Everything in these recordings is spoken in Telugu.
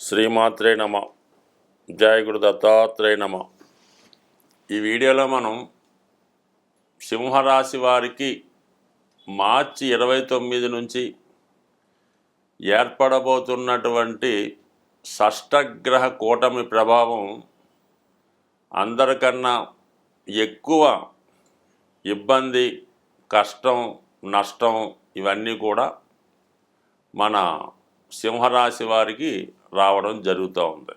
శ్రీమాత్రే నమ. జయ గురు దత్తాత్రేయ నమ. ఈ వీడియోలో మనం సింహరాశి వారికి మార్చి 29 నుంచి ఏర్పడబోతున్నటువంటి షష్టగ్రహ కూటమి ప్రభావం అందరికన్నా ఎక్కువ ఇబ్బంది, కష్టం, నష్టం ఇవన్నీ కూడా మన సింహరాశి వారికి రావడం జరుగుతూ ఉంది.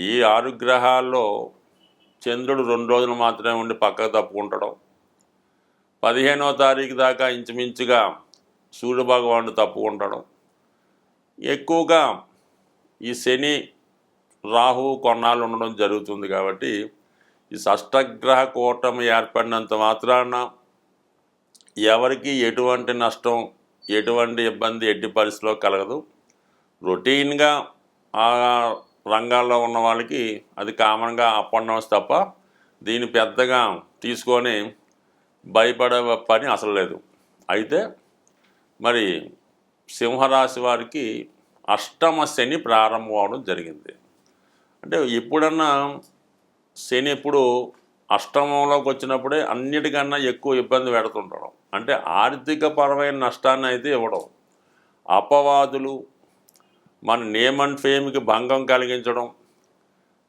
ఈ 6 గ్రహాల్లో చంద్రుడు 2 రోజులు మాత్రమే ఉండి పక్కకు తప్పుకుంటడం, 15వ తారీఖు దాకా ఇంచుమించుగా సూర్య భగవానుడు తప్పుకుంటడం, ఎక్కువగా ఈ శని రాహు కొన్నాళ్ళు ఉండడం జరుగుతుంది. కాబట్టి ఈ షష్టగ్రహ కూటమి ఏర్పడినంత మాత్రాన ఎవరికి ఎటువంటి నష్టం, ఎటువంటి ఇబ్బంది ఎట్టి పరిస్థితిలో కలగదు. రొటీన్గా ఆ రంగాల్లో ఉన్న వాళ్ళకి అది కామన్గా అప్ అండ్ డౌన్స్ తప్ప దీన్ని పెద్దగా తీసుకొని భయపడే పని అసలు లేదు. అయితే మరి సింహరాశి వారికి అష్టమ శని ప్రారంభం అవడం జరిగింది. అంటే ఎప్పుడన్నా శని ఎప్పుడు అష్టమంలోకి వచ్చినప్పుడే అన్నిటికన్నా ఎక్కువ ఇబ్బంది పెడుతుండడం, అంటే ఆర్థికపరమైన నష్టాన్ని అయితే ఇవ్వడం, అపవాదులు, మన నేమ్ అండ్ ఫేమ్కి భంగం కలిగించడం,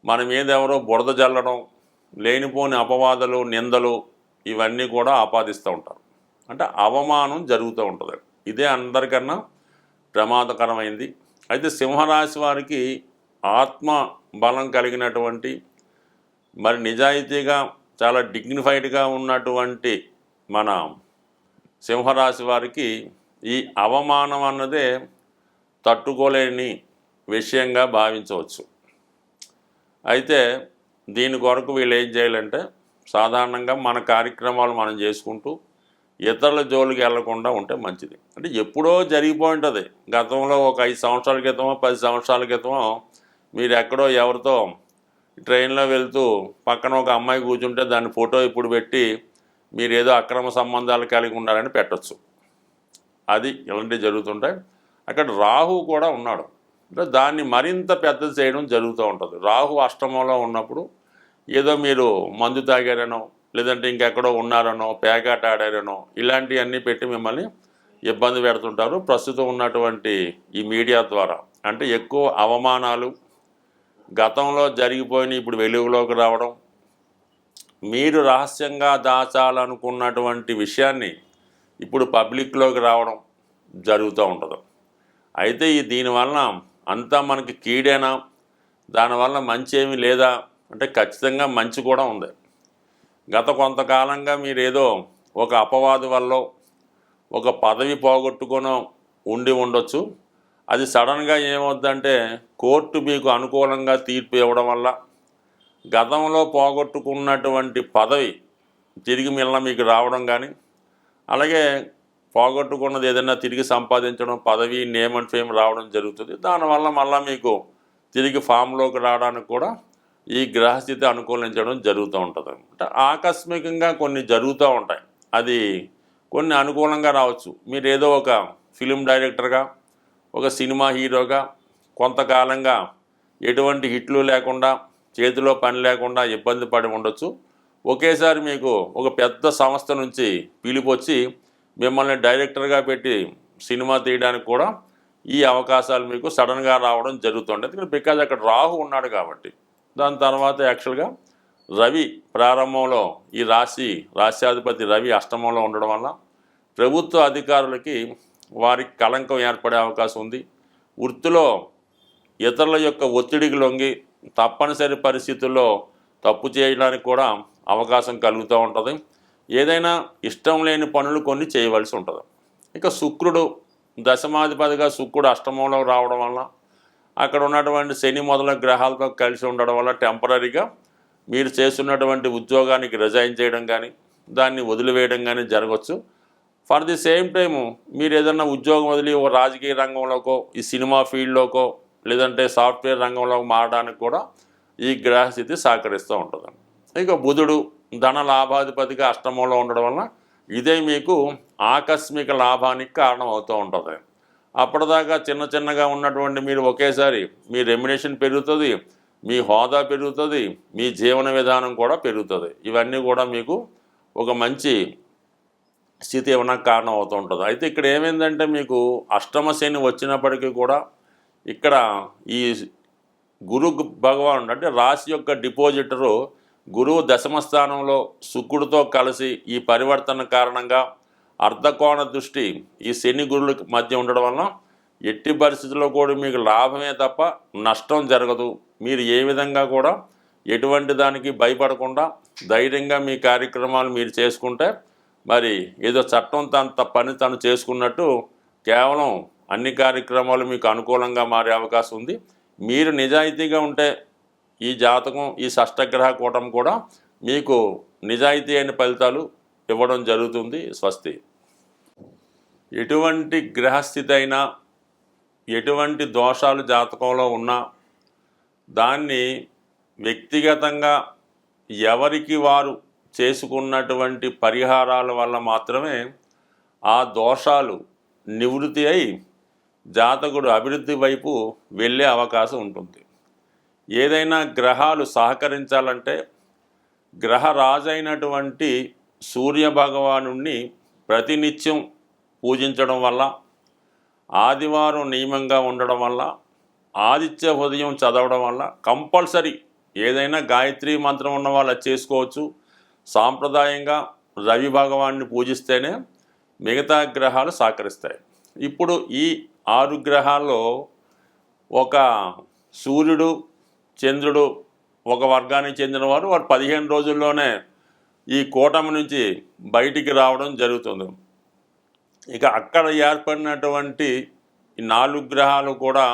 మన మీద ఎవరో బురద జల్లడం, లేనిపోని అపవాదులు, నిందలు ఇవన్నీ కూడా ఆపాదిస్తూ ఉంటారు. అంటే అవమానం జరుగుతూ ఉంటుంది. ఇదే అందరికన్నా ప్రమాదకరమైంది. అయితే సింహరాశి వారికి ఆత్మ బలం కలిగినటువంటి, మరి నిజాయితీగా చాలా డిగ్నిఫైడ్గా ఉన్నటువంటి మన సింహరాశి వారికి ఈ అవమానం అన్నదే తట్టుకోలేని విషయంగా భావించవచ్చు. అయితే దీని కొరకు వీళ్ళు ఏం చేయాలంటే, సాధారణంగా మన కార్యక్రమాలు మనం చేసుకుంటూ ఇతరుల జోలికి వెళ్లకుండా ఉంటే మంచిది. అంటే ఎప్పుడో జరిగిపోయి ఉంటుంది. గతంలో ఒక 5 సంవత్సరాల క్రితమో 10 సంవత్సరాల క్రితమో మీరు ఎక్కడో ఎవరితో ట్రైన్లో వెళ్తూ పక్కన ఒక అమ్మాయి కూర్చుంటే దాని ఫోటో ఇప్పుడు పెట్టి మీరు ఏదో అక్రమ సంబంధాలు కలిగి ఉన్నారని పెట్టచ్చు. అది ఇలాంటివి జరుగుతుంటాయి. అక్కడ రాహు కూడా ఉన్నాడు, అంటే దాన్ని మరింత పెద్ద చేయడం జరుగుతూ ఉంటుంది. రాహు అష్టమంలో ఉన్నప్పుడు ఏదో మీరు మందు తాగారనో, లేదంటే ఇంకెక్కడో ఉన్నారనో, పేకాట ఆడారనో ఇలాంటివన్నీ పెట్టి మిమ్మల్ని ఇబ్బంది పెడుతుంటారు. ప్రస్తుతం ఉన్నటువంటి ఈ మీడియా ద్వారా అంటే ఎక్కువ అవమానాలు, గతంలో జరిగిపోయిన ఇప్పుడు వెలుగులోకి రావడం, మీరు రహస్యంగా దాచాలనుకున్నటువంటి విషయాన్ని ఇప్పుడు పబ్లిక్లోకి రావడం జరుగుతూ ఉంటుంది. అయితే దీనివల్ల అంతా మనకి కీడేనా, దానివల్ల మంచి ఏమీ లేదా అంటే ఖచ్చితంగా మంచి కూడా ఉంది. గత కొంతకాలంగా మీరు ఏదో ఒక అపవాదు వల్ల ఒక పదవి పోగొట్టుకొని ఉండి ఉండొచ్చు. అది సడన్గా ఏమవుద్దంటే కోర్టు మీకు అనుకూలంగా తీర్పు ఇవ్వడం వల్ల గతంలో పోగొట్టుకున్నటువంటి పదవి తిరిగి మీకు రావడం కానీ, అలాగే పోగొట్టుకున్నది ఏదైనా తిరిగి సంపాదించడం, పదవి, నేమ్ అండ్ ఫేమ్ రావడం జరుగుతుంది. దానివల్ల మళ్ళీ మీకు తిరిగి ఫామ్లోకి రావడానికి కూడా ఈ గ్రహస్థితి అనుకూలించడం జరుగుతూ ఉంటుంది. అంటే ఆకస్మికంగా కొన్ని జరుగుతూ ఉంటాయి. అది కొన్ని అనుకూలంగా రావచ్చు. మీరు ఏదో ఒక ఫిలిం డైరెక్టర్గా, ఒక సినిమా హీరోగా కొంతకాలంగా ఎటువంటి హిట్లు లేకుండా, చేతిలో పని లేకుండా ఇబ్బంది పడి ఉండొచ్చు. ఒకేసారి మీకు ఒక పెద్ద సంస్థ నుంచి పిలిపొచ్చి మిమ్మల్ని డైరెక్టర్గా పెట్టి సినిమా తీయడానికి కూడా ఈ అవకాశాలు మీకు సడన్గా రావడం జరుగుతుంది. ఎందుకంటే బికాజ్ అక్కడ రాహు ఉన్నాడు కాబట్టి. దాని తర్వాత యాక్చువల్గా రవి ప్రారంభంలో ఈ రాశ్యాధిపతి రవి అష్టమంలో ఉండడం వల్ల ప్రభుత్వ అధికారులకి వారికి కళంకం ఏర్పడే అవకాశం ఉంది. వృత్తిలో ఇతరుల యొక్క ఒత్తిడికి లొంగి తప్పనిసరి పరిస్థితుల్లో తప్పు చేయడానికి కూడా అవకాశం కలుగుతూ ఉంటుంది. ఏదైనా ఇష్టం లేని పనులు కొన్ని చేయవలసి ఉంటుంది. ఇక శుక్రుడు దశమాధిపతిగా శుక్రుడు అష్టమంలో రావడం వల్ల అక్కడ ఉన్నటువంటి శని మొదలైన గ్రహాలతో కలిసి ఉండడం వల్ల టెంపరీగా మీరు చేస్తున్నటువంటి ఉద్యోగానికి రిజైన్ చేయడం కానీ, దాన్ని వదిలివేయడం కానీ జరగవచ్చు. ఫర్ ది సేమ్ టైము మీరు ఏదన్నా ఉద్యోగం వదిలి ఒక రాజకీయ రంగంలోకో, ఈ సినిమా ఫీల్డ్లోకో, లేదంటే సాఫ్ట్వేర్ రంగంలోకి మారడానికి కూడా ఈ గ్రహస్థితి సహకరిస్తూ ఉంటుంది. ఇక బుధుడు ధన లాభాధిపతిగా అష్టమంలో ఉండడం వల్ల ఇదే మీకు ఆకస్మిక లాభానికి కారణం అవుతూ ఉంటుంది. అప్పటిదాకా చిన్న చిన్నగా ఉన్నటువంటి మీరు ఒకేసారి మీ రెమ్యునేషన్ పెరుగుతుంది, మీ హోదా పెరుగుతుంది, మీ జీవన విధానం కూడా పెరుగుతుంది. ఇవన్నీ కూడా మీకు ఒక మంచి స్థితి ఇవ్వడానికి కారణం అవుతూ ఉంటుంది. అయితే ఇక్కడ ఏమైందంటే మీకు అష్టమ శని వచ్చినప్పటికీ కూడా ఇక్కడ ఈ గురు భగవానుడు అంటే రాశి యొక్క డిపాజిటరు గురువు దశమ స్థానంలో శుక్రుడితో కలిసి ఈ పరివర్తన కారణంగా అర్ధకోణ దృష్టి ఈ శని గురుల మధ్య ఉండడం వలన ఎట్టి పరిస్థితుల్లో కూడా మీకు లాభమే తప్ప నష్టం జరగదు. మీరు ఏ విధంగా కూడా ఎటువంటి దానికి భయపడకుండా ధైర్యంగా మీ కార్యక్రమాలు మీరు చేసుకుంటే మరి ఏదో చట్టం తన పని తను చేసుకున్నట్టు కేవలం అన్ని కార్యక్రమాలు మీకు అనుకూలంగా మారే అవకాశం ఉంది. మీరు నిజాయితీగా ఉంటే ఈ జాతకం ఈ షష్టగ్రహ కూటం కూడా మీకు నిజాయితీ అయిన ఫలితాలు ఇవ్వడం జరుగుతుంది. స్వస్తి. ఎటువంటి గ్రహస్థితి అయినా ఎటువంటి దోషాలు జాతకంలో ఉన్నా దాన్ని వ్యక్తిగతంగా ఎవరికి వారు చేసుకున్నటువంటి పరిహారాల వల్ల మాత్రమే ఆ దోషాలు నివృత్తి అయి జాతకుడు అభివృద్ధి వైపు వెళ్ళే అవకాశం ఉంటుంది. ఏదైనా గ్రహాలు సహకరించాలంటే గ్రహరాజైనటువంటి సూర్యభగవాను ప్రతినిత్యం పూజించడం వల్ల, ఆదివారం నియమంగా ఉండడం వల్ల, ఆదిత్య హృదయం చదవడం వల్ల కంపల్సరీ ఏదైనా గాయత్రి మంత్రం ఉన్న వాళ్ళు చేసుకోవచ్చు. సాంప్రదాయంగా రవి భగవాన్ని పూజిస్తేనే మిగతా గ్రహాలు సహకరిస్తాయి. ఇప్పుడు ఈ 6 గ్రహాల్లో ఒక సూర్యుడు చంద్రుడు ఒక వర్గానికి చెందినవారు 15 రోజుల్లోనే ఈ కూటమి నుంచి బయటికి రావడం జరుగుతుంది. ఇక అక్కడ ఏర్పడినటువంటి ఈ 4 గ్రహాలు కూడా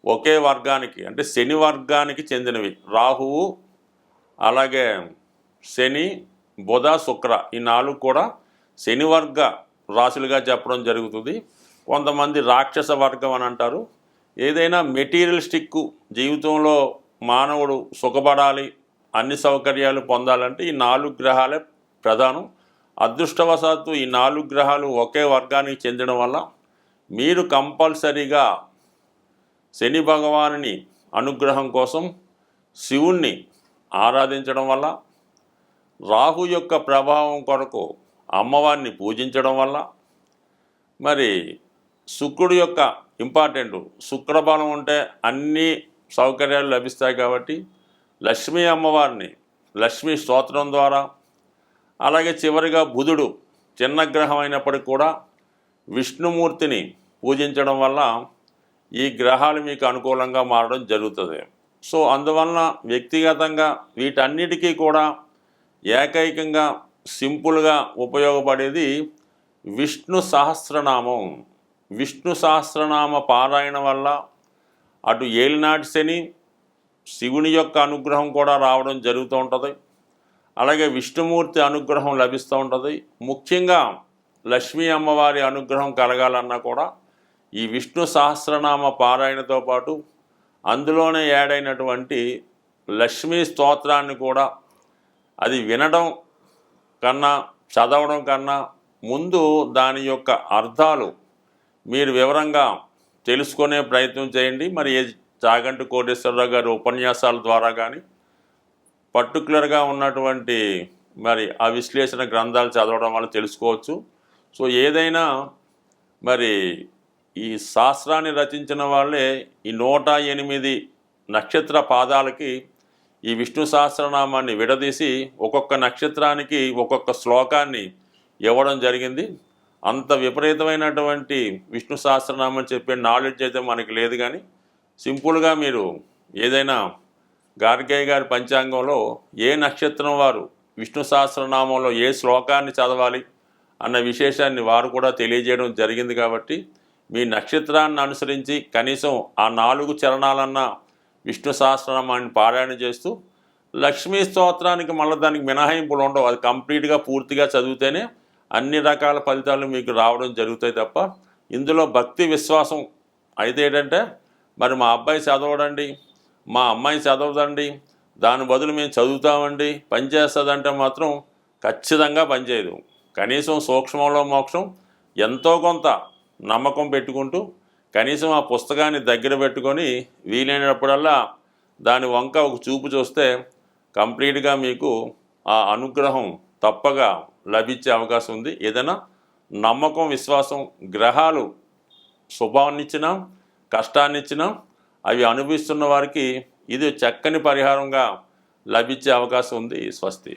ఒకే వర్గానికి అంటే శని వర్గానికి చెందినవి. రాహువు, అలాగే శని, బుధ, శుక్ర ఈ 4 కూడా శని వర్గ రాశులుగా చెప్పడం జరుగుతుంది. కొంతమంది రాక్షస వర్గం అని అంటారు. ఏదైనా మెటీరియలిస్టిక్ జీవితంలో మానవుడు సుఖపడాలి, అన్ని సౌకర్యాలు పొందాలంటే ఈ 4 గ్రహాలే ప్రధానం. అదృష్టవశాత్తు ఈ 4 గ్రహాలు ఒకే వర్గానికి చెందడం వల్ల మీరు కంపల్సరీగా శని భగవానుని అనుగ్రహం కోసం శివుణ్ణి ఆరాధించడం వల్ల, రాహు యొక్క ప్రభావం కొరకు అమ్మవారిని పూజించడం వల్ల, మరి శుక్రుడు యొక్క ఇంపార్టెంట్ శుక్రబలం ఉంటే అన్ని సౌకర్యాలు లభిస్తాయి కాబట్టి లక్ష్మీ అమ్మవారిని లక్ష్మీ స్తోత్రం ద్వారా, అలాగే చివరిగా బుధుడు చిన్న గ్రహం అయినప్పటికీ కూడా విష్ణుమూర్తిని పూజించడం వల్ల ఈ గ్రహాలు మీకు అనుకూలంగా మారడం జరుగుతుంది. సో అందువలన వ్యక్తిగతంగా వీటన్నిటికీ కూడా ఏకైకంగా సింపుల్గా ఉపయోగపడేది విష్ణు సహస్రనామం. విష్ణు సహస్రనామ పారాయణ వల్ల అటు ఏలినాటి శని, శివుని యొక్క అనుగ్రహం కూడా రావడం జరుగుతూ ఉంటుంది. అలాగే విష్ణుమూర్తి అనుగ్రహం లభిస్తూ ఉంటుంది. ముఖ్యంగా లక్ష్మీ అమ్మవారి అనుగ్రహం కలగాలన్నా కూడా ఈ విష్ణు సహస్రనామ పారాయణతో పాటు అందులోనే యాడైనటువంటి లక్ష్మీ స్తోత్రాన్ని కూడా అది వినడం కన్నా చదవడం కన్నా ముందు దాని యొక్క అర్థాలు మీరు వివరంగా తెలుసుకునే ప్రయత్నం చేయండి. మరి చాగంటి కోటేశ్వరరావు గారి ఉపన్యాసాల ద్వారా కానీ పర్టికులర్గా ఉన్నటువంటి మరి ఆ విశ్లేషణ గ్రంథాలు చదవడం వల్ల తెలుసుకోవచ్చు. సో ఏదైనా మరి ఈ శాస్త్రాన్ని రచించిన వాళ్ళే ఈ 108 నక్షత్ర పాదాలకి ఈ విష్ణు సహస్రనామాన్ని విడదీసి ఒక్కొక్క నక్షత్రానికి ఒక్కొక్క శ్లోకాన్ని ఇవ్వడం జరిగింది. అంత విపరీతమైనటువంటి విష్ణు సహస్రనామం చెప్పే నాలెడ్జ్ అయితే మనకి లేదు. కానీ సింపుల్గా మీరు ఏదైనా గార్గయ్య గారి పంచాంగంలో ఏ నక్షత్రం వారు విష్ణు సహస్రనామంలో ఏ శ్లోకాన్ని చదవాలి అన్న విశేషాన్ని వారు కూడా తెలియజేయడం జరిగింది. కాబట్టి మీ నక్షత్రాన్ని అనుసరించి కనీసం ఆ 4 చరణాలన్నా విష్ణు సహస్రనామాన్ని పారాయణ చేస్తూ లక్ష్మీ స్తోత్రానికి మళ్ళీ దానికి మినహాయింపులు ఉండవు. అది కంప్లీట్గా పూర్తిగా చదివితేనే అన్ని రకాల ఫలితాలు మీకు రావడం జరుగుతాయి తప్ప ఇందులో భక్తి విశ్వాసం అయితే ఏంటంటే మరి మా అబ్బాయి చదవడండి, మా అమ్మాయి చదవదండి, దాని బదులు మేము చదువుతామండి, పనిచేస్తుందంటే మాత్రం ఖచ్చితంగా పనిచేయదు. కనీసం సూక్ష్మంలో మోక్షం ఎంతో కొంత నమ్మకం పెట్టుకుంటూ కనీసం ఆ పుస్తకాన్ని దగ్గర పెట్టుకొని వీలైనప్పుడల్లా దాని వంక ఒక చూపు చూస్తే కంప్లీట్గా మీకు ఆ అనుగ్రహం తప్పగా లభించే అవకాశం ఉంది. ఏదైనా నమ్మకం, విశ్వాసం, గ్రహాలు శుభాన్నిచ్చినా కష్టాన్నిచ్చినా అవి అనుభవిస్తున్న వారికి ఇది చక్కని పరిహారంగా లభించే అవకాశం ఉంది. స్వస్తి.